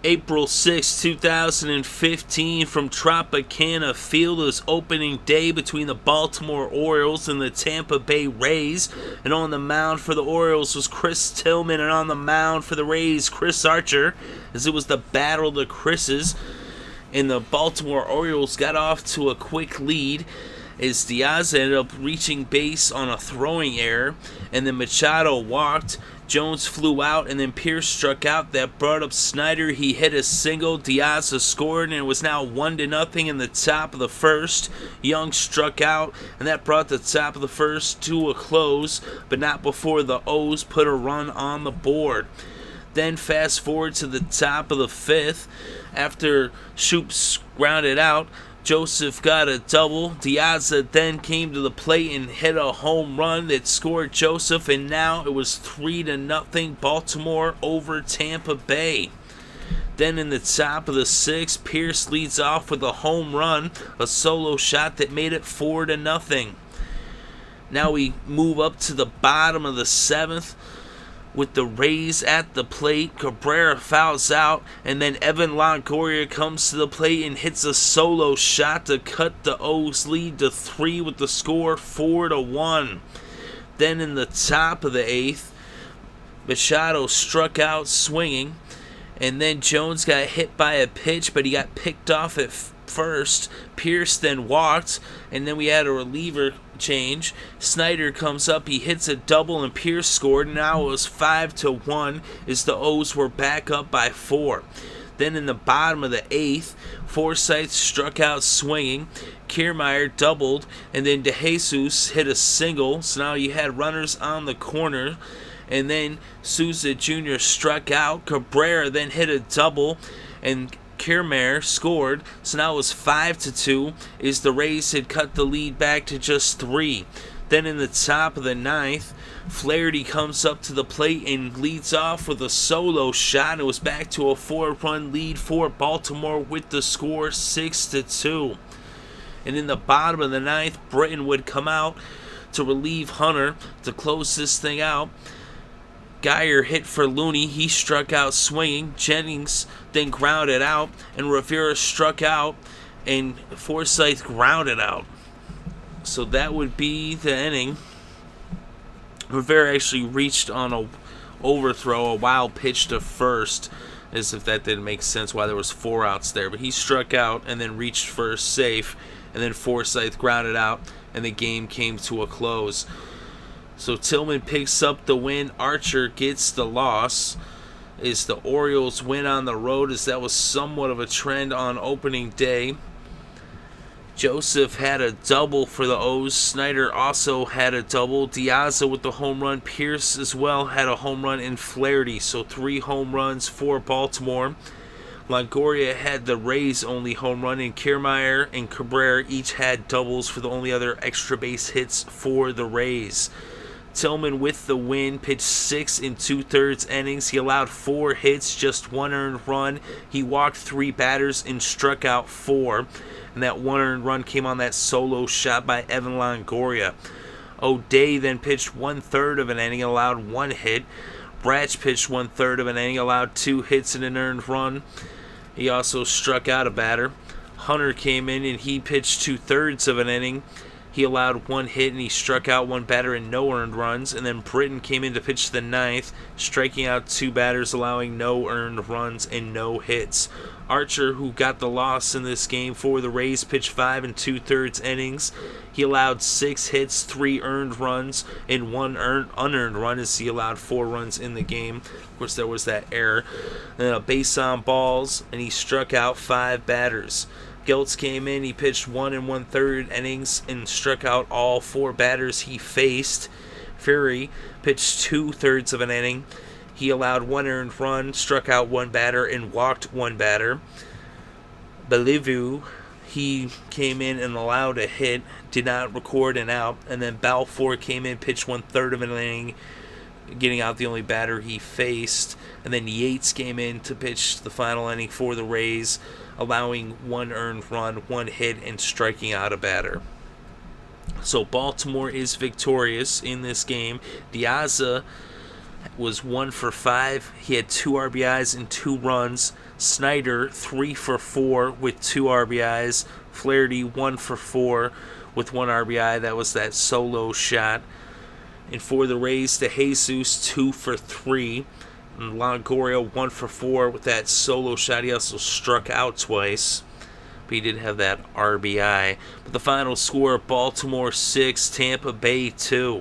April 6, 2015, from Tropicana Field was opening day between the Baltimore Orioles and the Tampa Bay Rays. And on the mound for the Orioles was Chris Tillman, and on the mound for the Rays, Chris Archer, as it was the battle of the Chris's. And the Baltimore Orioles got off to a quick lead as Diaz ended up reaching base on a throwing error, and then Machado walked. Jones flew out, and then Pierce struck out. That brought up Snyder. He hit a single. Diaz scored, and it was now 1-0 in the top of the first. Young struck out, and that brought the top of the first to a close, but not before the O's put a run on the board. Then fast forward to the top of the fifth. After Shoops grounded out, Joseph got a double. Diaz then came to the plate and hit a home run that scored Joseph, and now it was 3-0 Baltimore over Tampa Bay. Then in the top of the sixth, Pierce leads off with a home run, a solo shot that made it 4-0. Now we move up to the bottom of the seventh with the Rays at the plate. Cabrera fouls out, and then Evan Longoria comes to the plate and hits a solo shot to cut the O's lead to 3 with the score 4-1. Then in the top of the eighth, Machado struck out swinging, and then Jones got hit by a pitch, but he got picked off at first. Pierce then walked, and then we had a reliever change. Snyder comes up, he hits a double, and Pierce scored. Now it was 5-1 as the O's were back up by 4. Then in the bottom of the eighth, Forsythe struck out swinging. Kiermaier doubled, and then DeJesus hit a single. So now you had runners on the corner, and then Souza Jr. struck out. Cabrera then hit a double, and Kiermaier scored, so now it was 5-2 as the Rays had cut the lead back to just 3. Then in the top of the ninth, Flaherty comes up to the plate and leads off with a solo shot. It was back to a 4-run lead for Baltimore with the score 6-2. And in the bottom of the ninth, Britton would come out to relieve Hunter to close this thing out. Geyer hit for Looney. He struck out swinging. Jennings then grounded out, and Rivera struck out, and Forsythe grounded out. So that would be the inning. Rivera actually reached on a overthrow, a wild pitch to first, as if that didn't make sense why there was 4 outs there. But he struck out and then reached first safe, and then Forsythe grounded out, and the game came to a close. So Tillman picks up the win. Archer gets the loss. As the Orioles win on the road, as that was somewhat of a trend on opening day. Joseph had a double for the O's. Snyder also had a double. Diaz with the home run. Pierce as well had a home run, and Flaherty. So 3 home runs for Baltimore. Longoria had the Rays' only home run, and Kiermaier and Cabrera each had doubles for the only other extra base hits for the Rays. Tillman with the win, pitched 6 2/3 innings. He allowed 4 hits, just 1 earned run. He walked 3 batters and struck out 4. And that 1 earned run came on that solo shot by Evan Longoria. O'Day then pitched 1/3 of an inning, allowed 1 hit. Bratch pitched 1/3 of an inning, allowed 2 hits and an earned run. He also struck out a batter. Hunter came in and he pitched 2/3 of an inning. He allowed 1 hit and he struck out 1 batter and no earned runs. And then Britton came in to pitch the 9th, striking out 2 batters, allowing no earned runs and no hits. Archer, who got the loss in this game for the Rays, pitched 5 2/3 innings. He allowed 6 hits, 3 earned runs, and 1 unearned run, as he allowed 4 runs in the game. Of course, there was that error. And then a base on balls, and he struck out 5 batters. Geltz came in, he pitched 1 1/3 innings and struck out all 4 batters he faced. Fury pitched 2/3 of an inning. He allowed 1 earned run, struck out 1 batter, and walked 1 batter. Beliveau, he came in and allowed a hit, did not record an out. And then Balfour came in, pitched 1/3 of an inning, getting out the only batter he faced. And then Yates came in to pitch the final inning for the Rays, allowing 1 earned run, 1 hit, and striking out a batter. So Baltimore is victorious in this game. Diaz was 1 for 5. He had 2 RBIs and 2 runs. Snyder 3 for 4 with 2 RBIs. Flaherty 1 for 4 with 1 RBI. That was that solo shot. And for the Rays, DeJesus 2 for 3. And Longoria 1 for 4 with that solo shot. He also struck out twice, but he did have that RBI. But the final score, Baltimore 6, Tampa Bay 2.